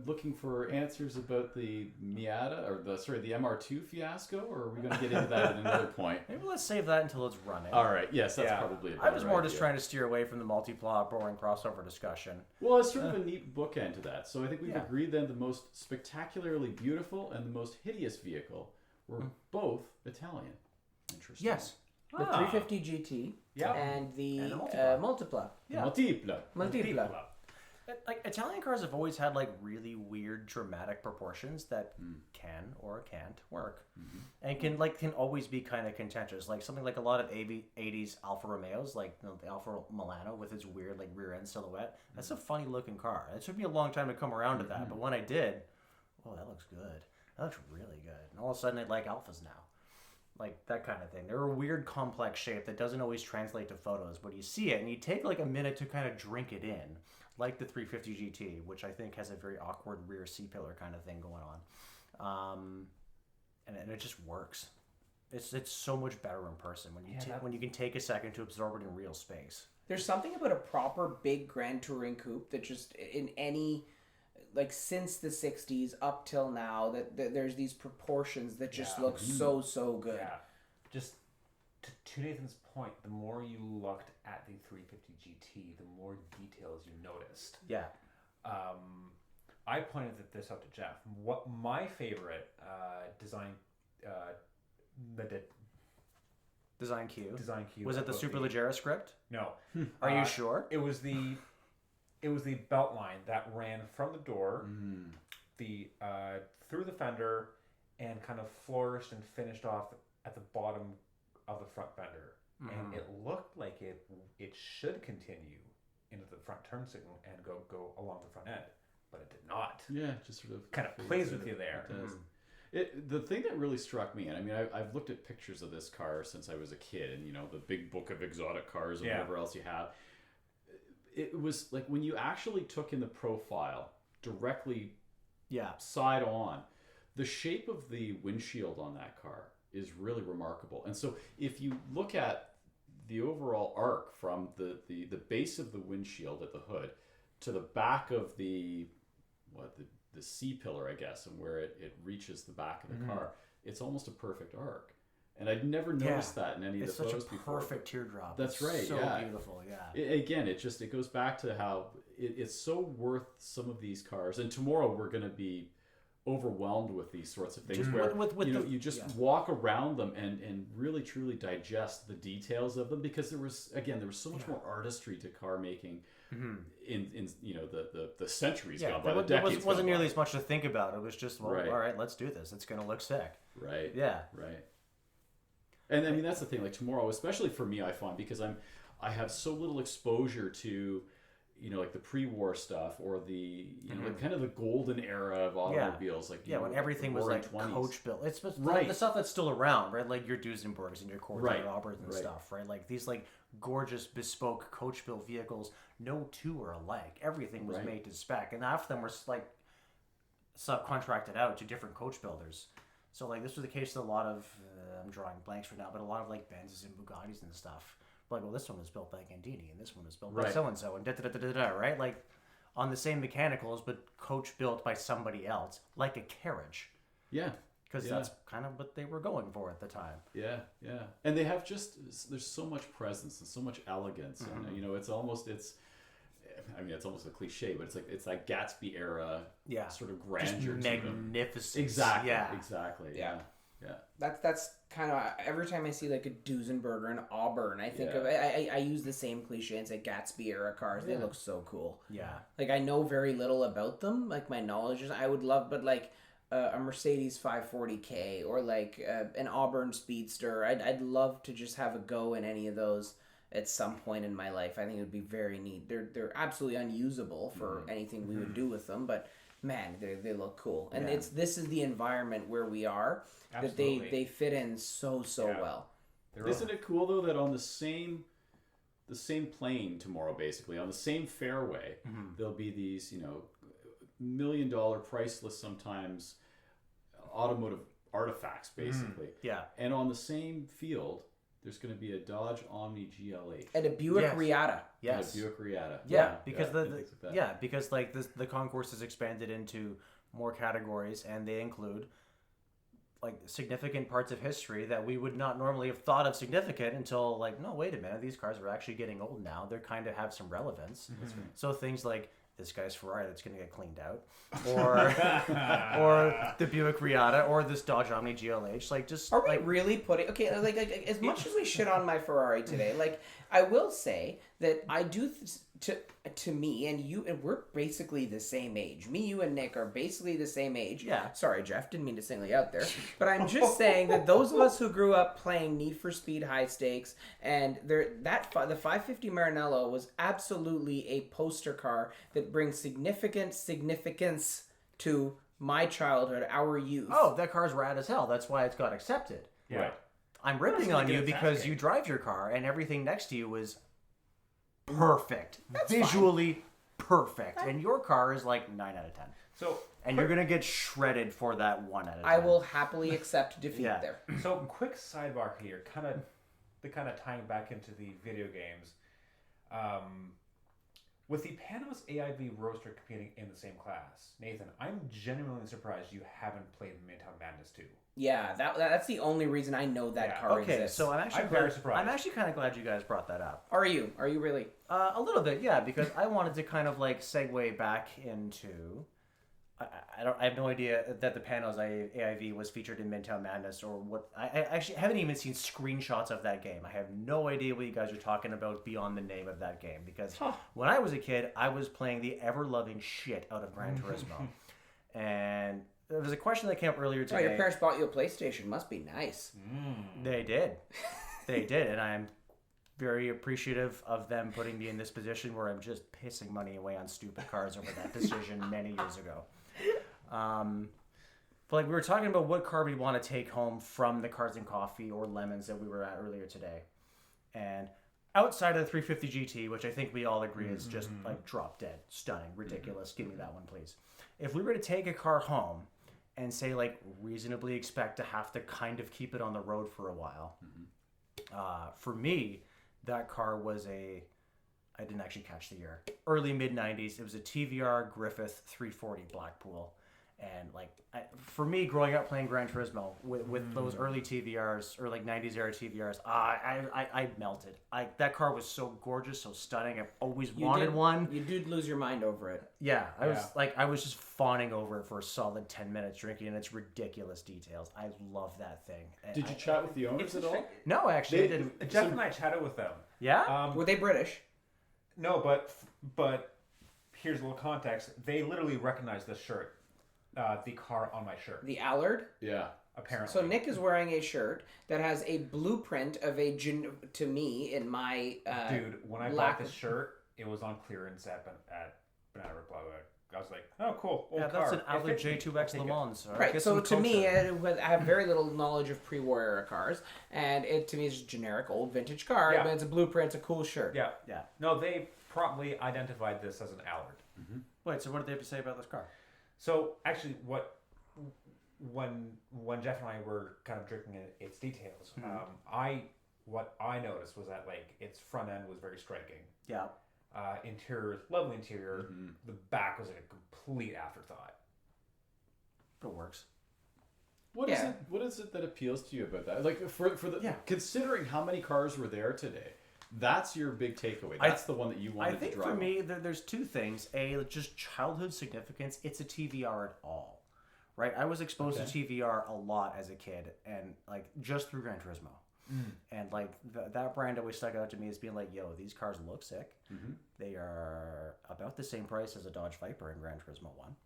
looking for answers about the Miata or the MR2 fiasco, or are we going to get into that at another point? Maybe let's save that until it's running. All right. Yes, that's Yeah. probably. A I was better more just idea. trying to steer away from the multi-plot, boring crossover discussion. Well, it's sort of a neat bookend to that. So I think we've Yeah. agreed then the most spectacularly beautiful and the most hideous vehicle were both Italian. Interesting. Yes. The 350 GT Yeah. and the And the Multipla. Multipla. Yeah. Multiple. Multipla. Like Italian cars have always had like really weird dramatic proportions that can or can't work, and can always be kind of contentious. Like something like a lot of 80s Alfa Romeos, like the Alfa Milano with its weird like rear end silhouette. That's a funny looking car. It took me a long time to come around to that, but when I did, oh, that looks good. That looks really good. And all of a sudden, I like Alphas now. Like that kind of thing. They're a weird, complex shape that doesn't always translate to photos, but you see it and you take like a minute to kind of drink it in, like the 350 GT, which I think has a very awkward rear C-pillar kind of thing going on, and it just works. It's so much better in person when you when you can take a second to absorb it in real space. There's something about a proper big Grand Touring coupe that just in any like since the 60s up till now that there's these proportions that just look so good. Yeah. Just to Nathan's point, the more you looked at the 350 GT, the more details you noticed. Yeah. I pointed this out to Jeff. What my favorite design Design cue. Was it the Superleggera script? No. Are you sure? It was the belt line that ran from the door, through the fender, and kind of flourished and finished off at the bottom of the front fender. And it looked like it should continue into the front turn signal and go along the front end, but it did not. Yeah, just sort of Kind of fades plays out. with you there. It does. The thing that really struck me, and I mean, I've looked at pictures of this car since I was a kid, and the big book of exotic cars and whatever else you have. It was like when you actually took in the profile directly, side on, the shape of the windshield on that car is really remarkable. And so if you look at the overall arc from the base of the windshield at the hood to the back of the C-pillar, I guess, and where it reaches the back of the car, it's almost a perfect arc. And I'd never noticed that in any of the photos before. It's such a perfect teardrop. That's right. So yeah. beautiful. Yeah. It goes back to how it's so worth some of these cars. And tomorrow we're going to be overwhelmed with these sorts of things where you just walk around them and really truly digest the details of them, because there was so much more artistry to car making in the centuries gone by, the decades wasn't gone nearly by. as much to think about. It was just, all right, let's do this. It's going to look sick. Right. Yeah. Right. And I mean, that's the thing, like tomorrow, especially for me, I find, because I have so little exposure to, like the pre-war stuff or the, like kind of the golden era of automobiles. Like, when everything was like 20s. coach built. It's Right. the stuff that's still around, right? Like your Duesenbergs and your Cords and your Auburns and Right. stuff, right? Like these like gorgeous bespoke coach built vehicles. No two are alike. Everything was made to spec, and half of them were like subcontracted out to different coach builders. So like this was the case with a lot of I'm drawing blanks for now, but a lot of like Benzes and Bugattis and stuff. Like, well, this one was built by Gandini, and this one was built by so and so, and right? Like on the same mechanicals, but coach built by somebody else, like a carriage. Yeah. because that's kind of what they were going for at the time. Yeah, yeah. And they have there's so much presence and so much elegance. And, it's almost a cliche, but it's that Gatsby era sort of grandeur. Just magnificent. Exactly. Yeah. Exactly. Yeah. Yeah. That's kind of every time I see like a Duesenberger and Auburn, I think of I use the same cliche and say Gatsby era cars. They look so cool. Yeah. Like I know very little about them. Like my knowledge is I would love, but like a Mercedes 540K or like an Auburn Speedster. I'd love to just have a go in any of those at some point in my life. I think it would be very neat. They're absolutely unusable for anything we would do with them, but man, they look cool. And this is the environment where we are. Absolutely. That they fit in so well. Isn't it cool though that on the same plane tomorrow, basically on the same fairway, there'll be these $1 million priceless sometimes automotive artifacts, basically. Yeah. And on the same field, there's going to be a Dodge Omni GLH And a Buick Riata. Yes. and a Buick Riata. Because because like the concourse is expanded into more categories, and they include like significant parts of history that we would not normally have thought of significant until like, no, wait a minute, these cars are actually getting old now. They're kind of have some relevance. So things like this guy's Ferrari that's going to get cleaned out, or the Buick Riata, or this Dodge Omni GLH. Like, just are we really putting like as much as we shit on my Ferrari today? Like, I will say that I do to me and you, and we're basically the same age. Me, you, and Nick are basically the same age. Yeah. Sorry, Jeff, didn't mean to single you out there, but I'm just saying that those of us who grew up playing Need for Speed High Stakes and the 550 Maranello was absolutely a poster car that brings significance to my childhood, our youth. oh, that car's rad as hell. That's why it's got accepted. Yeah. Right. I'm ripping on you because you drive your car and everything next to you is perfect. Visually perfect. And your car is like 9 out of 10. So, And you're going to get shredded for that 1 out of 10. I will happily accept defeat Yeah. there. so quick sidebar here, kind of tying back into the video games. With the Panama's AIV Roadster competing in the same class, Nathan, I'm genuinely surprised you haven't played Midtown Madness 2. Yeah, that's the only reason I know that car Okay, exists. so I'm very surprised. I'm actually kind of glad you guys brought that up. Are you really? A little bit, yeah, because I wanted to kind of like segue back into. I have no idea that the Panos AIV was featured in Midtown Madness or what. I actually haven't even seen screenshots of that game. I have no idea what you guys are talking about beyond the name of that game, because when I was a kid, I was playing the ever-loving shit out of Gran Turismo. And there was a question that came up earlier today. Oh, your parents bought you a PlayStation. Must be nice. They did. They did, and I'm very appreciative of them putting me in this position where I'm just pissing money away on stupid cars over that decision many years ago. But like we were talking about what car we want to take home from the Cars and Coffee or Lemons that we were at earlier today, and outside of the 350 GT, which I think we all agree is just like drop dead, stunning, ridiculous. Give me that one, please. If we were to take a car home and say like reasonably expect to have to kind of keep it on the road for a while, for me, that car was I didn't actually catch the year. Early mid-90s. It was a TVR Griffith 340 Blackpool. And like for me, growing up playing Gran Turismo with those early TVRs or like 90s era TVRs, I melted. That car was so gorgeous, so stunning. I've always wanted one. You did lose your mind over it. Yeah, I was just fawning over it for a solid 10 minutes, drinking in its ridiculous details. I love that thing. Did you chat with the owners at all? No, actually, I didn't. Jeff and I chatted with them. Yeah? Were they British? No, but here's a little context. They literally recognized this shirt, the car on my shirt. The Allard? Yeah. Apparently. So Nick is wearing a shirt that has a blueprint of to me in my dude, when I bought this shirt, it was on clearance at Banana Republic. I was like, oh, cool, old yeah, car. that's an Allard J2X Le Mans. Right, so to me, I have very little knowledge of pre-war era cars, and it to me is just a generic old vintage car, but it's a blueprint, it's a cool shirt. Yeah. Yeah. No, they promptly identified this as an Allard. Mm-hmm. Wait, so what did they have to say about this car? So actually, when Jeff and I were kind of drinking its details, what I noticed was that like its front end was very striking. Yeah. Interior, lovely interior. The back was like a complete afterthought. It works. What is it? What is it that appeals to you about that? Like for the considering how many cars were there today, that's your big takeaway. That's the one that you wanted to drive. I think for me, there's two things. A, just childhood significance. It's a TVR at all, right? I was exposed to TVR a lot as a kid, and like just through Gran Turismo. And like that brand always stuck out to me as being like, yo, these cars look sick. They are about the same price as a Dodge Viper in Gran Turismo 1.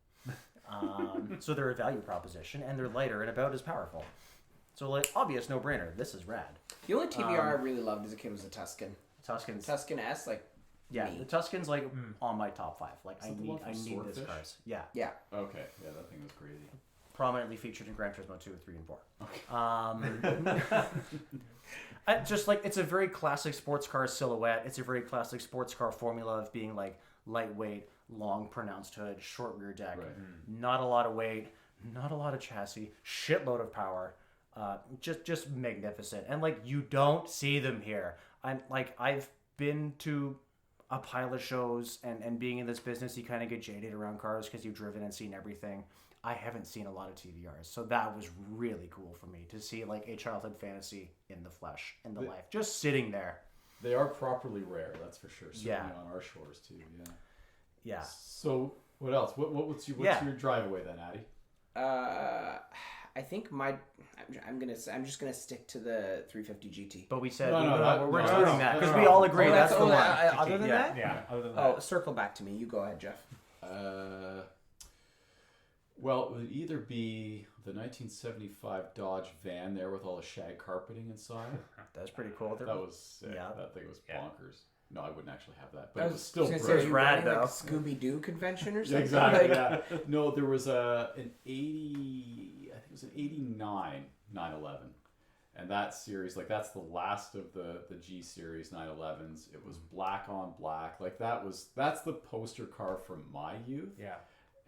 So they're a value proposition, and they're lighter and about as powerful. So like, obvious no-brainer. This is rad. The only TVR I really loved as a kid was the Tuscan. Tuscan S, like the Tuscan's like on my top 5. Like I need this cars. Yeah. Okay. Yeah, that thing was crazy. Prominently featured in Gran Turismo 2, 3, and 4. Just like it's a very classic sports car silhouette. It's a very classic sports car formula of being like lightweight, long pronounced hood, short rear deck, not a lot of weight, not a lot of chassis, shitload of power, just magnificent. And like you don't see them here. I've been to a pile of shows, and being in this business, you kind of get jaded around cars because you've driven and seen everything. I haven't seen a lot of TVRs, so that was really cool for me to see like a childhood fantasy in the flesh, in the life, just sitting there. They are properly rare, that's for sure. Certainly on our shores too. Yeah. So what else? What's your drive away then, Addy? I think I'm just gonna stick to the 350 GT. But we said we're doing that because we all agree that's the one. Other than that, other than that. Oh, circle back to me. You go ahead, Jeff. Well, it would either be the 1975 Dodge van there with all the shag carpeting inside. That's pretty cool. That was sick. Yeah. That thing was bonkers. No, I wouldn't actually have that, but it was still brilliant. great. It was rad, though. Like Scooby-Doo convention or something? Exactly, yeah. No, there was an 80, I think it was an 89 911. And that series, like that's the last of the G series 911s. It was black on black. Like that's the poster car from my youth. Yeah.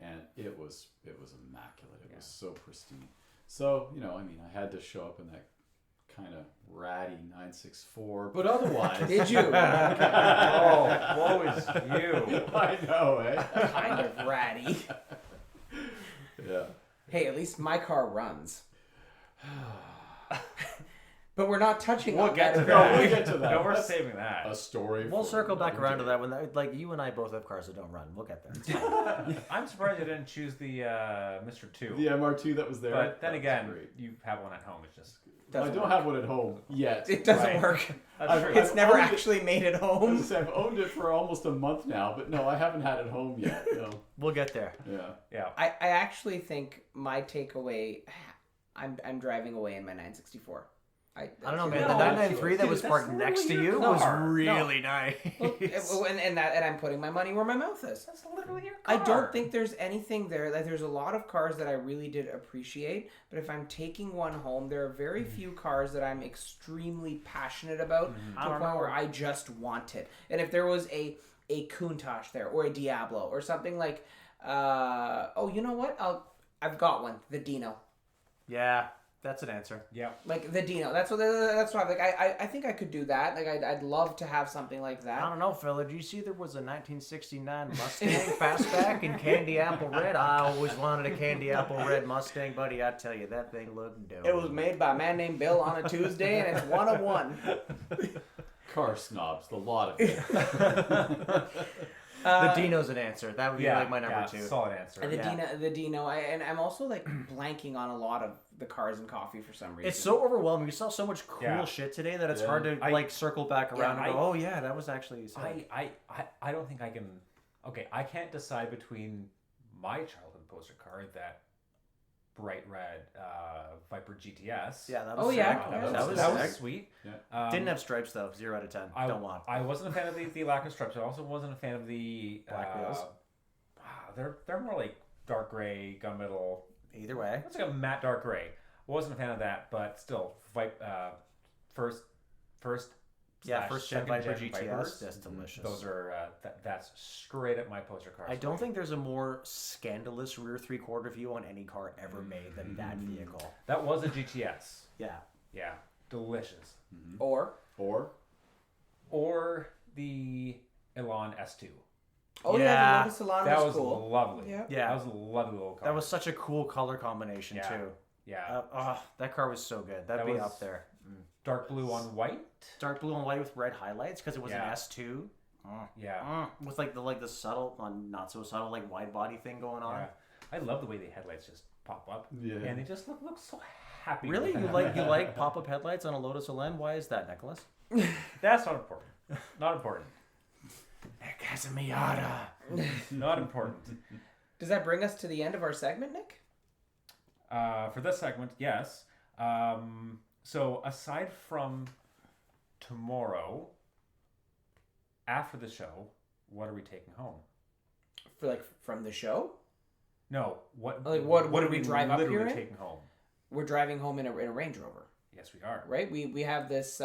And it was immaculate. It was so pristine. So, I had to show up in that kind of ratty 964, but otherwise. Did you? Oh, woe is you. I know, eh? Kind of ratty. Yeah. Hey, at least my car runs. But we're not touching on that. We'll get to that. No, we're saving that. A story. We'll circle back around to that when like you and I both have cars that don't run. We'll get there. I'm surprised you didn't choose the Mr. 2. The MR2 that was there. But then again, you have one at home. It's just... I don't have one at home yet. It doesn't work. It's never actually made it home. I've owned it for almost a month now, but no, I haven't had it home yet. No. We'll get there. Yeah. I actually think my takeaway, I'm driving away in my 964. I don't know, man. The 993 that was parked next to you was really nice. And I'm putting my money where my mouth is. That's literally your car. I don't think there's anything there. Like, there's a lot of cars that I really did appreciate, but if I'm taking one home, there are very few cars that I'm extremely passionate about to the point where I just want it. And if there was a Countach there or a Diablo or something like, you know what? I've got one, the Dino. Yeah. That's an answer. Yeah. Like the Dino. That's what I'm like. I think I could do that. Like I'd love to have something like that. I don't know, fella. Do you see there was a 1969 Mustang fastback in candy apple red? I always wanted a candy apple red Mustang, buddy. I tell you, that thing looked dope. It was made by a man named Bill on a Tuesday, and it's one of one. Car snobs, the lot of it. The Dino's an answer. That would be like my number 2. Solid answer. And the Dino. I'm also like blanking on a lot of the cars and coffee for some reason. It's so overwhelming. We saw so much cool shit today that it's hard to like circle back around and go, oh yeah, that was actually sick. I don't think I can. Okay, I can't decide between my childhood poster car, that bright red Viper GTS. Yeah, that was sick. That was sweet. Yeah. Didn't have stripes though. 0 out of 10. Don't want. I wasn't a fan of the lack of stripes. I also wasn't a fan of the black wheels. They're more like dark gray, gunmetal. Either way, it's like a matte dark gray. Wasn't a fan of that, but still, first gen Viper GTS. Vipers, That's delicious. Those are that's straight up my poster car. I don't think there's a more scandalous rear 3/4 view on any car ever made than that vehicle. That was a GTS. Yeah, delicious. Or the Elan S2. Oh yeah, the Lotus Elan was cool. Lovely. Yeah, that was a lovely little car. That was such a cool color combination too. Yeah. That car was so good. That'd That be was- up there. Dark blue on white. Dark blue and white with red highlights because it was Yeah. an S2. Yeah. With the subtle, not so subtle, like wide body thing going on. Yeah. I love the way the headlights just pop up. Yeah. And they just look so happy. Really, with you that. like pop-up headlights on a Lotus Elan? Why is that, Nicholas? That's not important. Not important. Nick has a Miata. Not important. Does that bring us to the end of our segment, Nick? For this segment, yes. So aside from tomorrow, after the show, what are we taking home? From the show? No, what what are do we drive up literally here in? taking home? We're driving home in a Range Rover, Yes, we are. right? We have this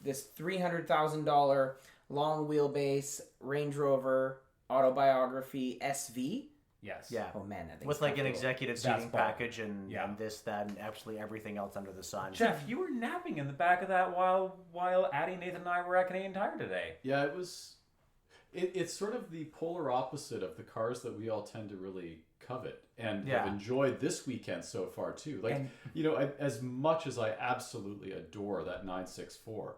this $300,000 long wheelbase Range Rover Autobiography SV. Yes. Oh man, that thing's With like an comfortable. executive That's seating bomb. package and Yeah. this, that, and absolutely everything else under the sun. Jeff, you were napping in the back of that while Addie, Nathan, and I were at Canadian Tire today. Yeah, it was. It's sort of the polar opposite of the cars that we all tend to really covet and have enjoyed this weekend so far too. Like, as much as I absolutely adore that 964,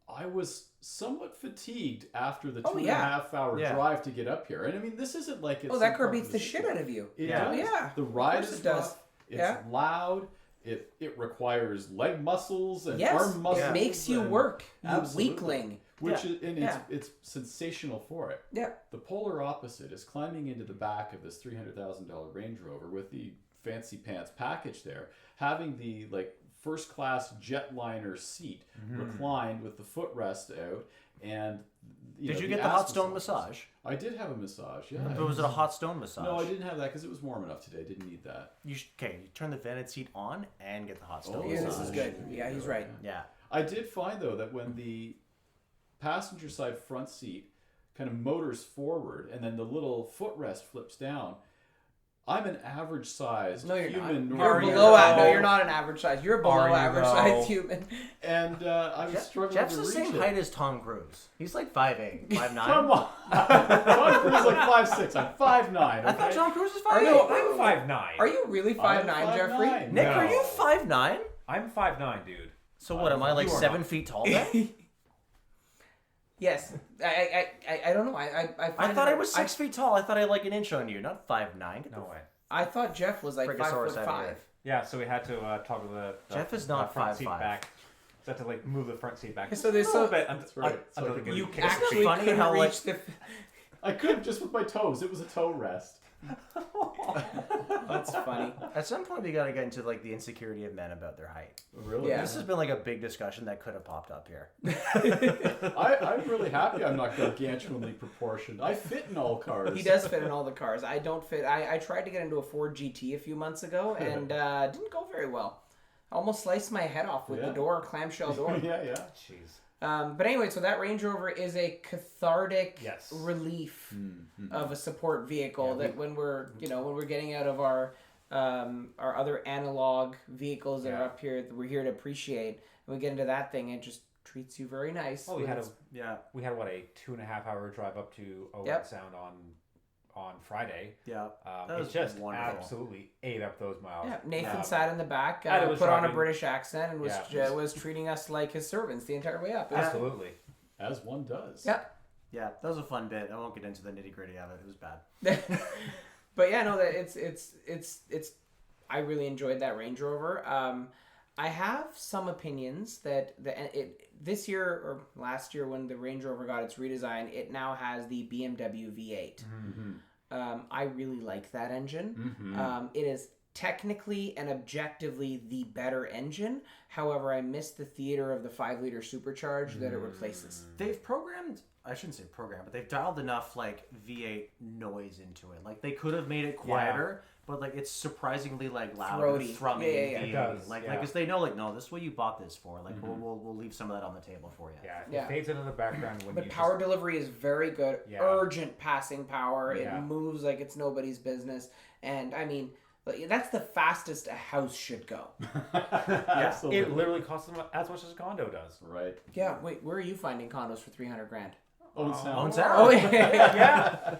I was somewhat fatigued after the 2.5 hour drive to get up here. And I mean, this isn't like it's. that car beats the shit out of you. It Yeah. does. Yeah, The ride course is it does. rough. It's loud. It requires leg muscles and Yes, arm muscles. it makes you and- work, you Absolutely. weakling. Which Yeah. is, and it's sensational for it. Yeah. The polar opposite is climbing into the back of this $300,000 Range Rover with the fancy pants package there, having the first class jetliner seat reclined with the footrest out, and Did you the get the hot ass stone massages. massage? I did have a massage. Yeah. But was it a hot stone massage? No, I didn't have that because it was warm enough today. I didn't need that. You turn the vented seat on and get the hot stone Oh, Yeah, massage. this is good. Yeah, he's right. Yeah. I did find though that when the passenger side front seat kind of motors forward and then the little footrest flips down, I'm an average sized No, you're human. not. normal- You're below. No, you're not an average size. You're below Are you, average though? size human. And I was struggling Jeff's to the reach same it. height as Tom Cruise. He's like 5'8", 5'9". Come on, Tom Cruise is like 5'6". I'm 5'9". I thought okay? Tom Cruise was Are 5'8". you- I'm 5'9". Are you really 5'9", I'm Jeffrey? 5'9". Nick, No. are you 5'9"? I'm 5'9", dude. So what, am I like You are 7 not. feet tall then? Yes. I don't know. I I thought I was 6 feet tall. I thought I had like an inch on you, not 5'9". Get the No way. I thought Jeff was like Frigosaurus out of 5'5". here. Yeah, so we had to toggle the Jeff is not front seat 5'5". back. So I had to move the front seat back. So there's a little so- bit That's right. So I until could the You It's actually funny couldn't how, reach the. I could just with my toes. It was a toe rest. That's funny. At some point, we gotta get into like the insecurity of men about their height. Really? Yeah. This has been like a big discussion that could have popped up here. I'm really happy I'm not gargantuanly proportioned. I fit in all cars. He does fit in all the cars. I don't fit. I tried to get into a Ford GT a few months ago and didn't go very well. I almost sliced my head off with the door, clamshell door. yeah. Jeez. But anyway, so that Range Rover is a cathartic Yes. relief of a support vehicle that when we're getting out of our other analog vehicles that are up here that we're here to appreciate, and we get into that thing, it just treats you very nice. Well, we had a Yeah. 2.5 hour drive up to Owen Yep. Sound on Friday. Yeah. That It was just wonderful. absolutely ate up those miles. Yeah, Nathan Yeah. sat in the back, And it was put on a shocking. British accent, and was Yeah. was treating us like his servants the entire way up. It was- Absolutely. As one does. Yeah. Yeah, that was a fun bit. I won't get into the nitty gritty of it. It was bad. But yeah, no, that it's. I really enjoyed that Range Rover. I have some opinions that this year or last year when the Range Rover got its redesign, it now has the BMW V8. I really like that engine. It is technically and objectively the better engine. However, I miss the theater of the 5-liter supercharged that it replaces. They've programmed, I shouldn't say programmed, but they've dialed enough like V8 noise into it. Like they could have made it quieter, but like it's surprisingly like loud Throaty. and thrumming. Yeah. V8. It does, Like yeah. because they know like no, this is what you bought this for. Like we'll leave some of that on the table for you. Yeah. Yeah. It fades into the background when But you power delivery is very good. Yeah. Urgent passing power. Yeah. It moves like it's nobody's business. And I mean, that's the fastest a house should go. Absolutely. It literally costs them as much as a condo does. Right. Yeah. Wait, where are you finding condos for $300,000? Owen Sound. Owen Sound. Oh yeah. Yeah.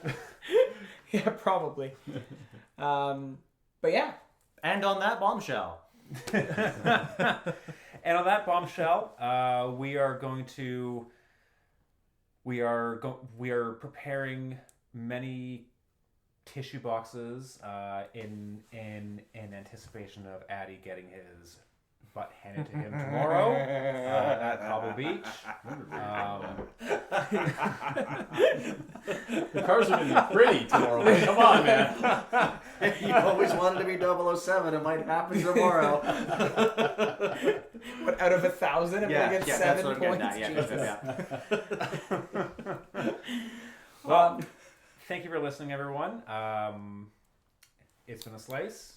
Yeah, probably. But yeah. And on that bombshell, And on that bombshell, we are preparing many tissue boxes in anticipation of Addy getting his butt handed to him tomorrow at Cobble Beach. The cars are going to be pretty tomorrow. Man. Come on, man. You always wanted to be 007. It might happen tomorrow. What, out of 1,000, I'm gonna get 7 points. Well, thank you for listening, everyone. It's been a slice.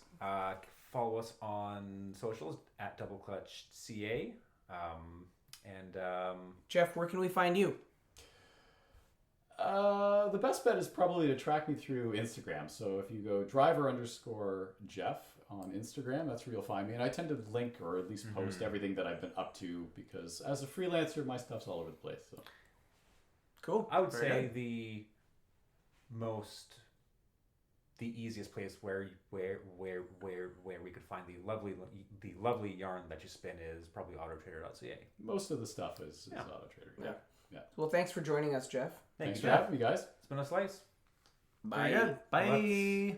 Follow us on socials at DoubleClutchCA. Jeff, where can we find you? The best bet is probably to track me through Instagram. So if you go driver_Jeff on Instagram, that's where you'll find me. And I tend to link or at least post everything that I've been up to because as a freelancer, my stuff's all over the place. So. Cool. I would say the easiest place where we could find the lovely yarn that you spin is probably autotrader.ca. Most of the stuff is AutoTrader. Yeah. Well, thanks for joining us, Jeff. Thanks for having me, guys. It's been a slice. Bye. Bye.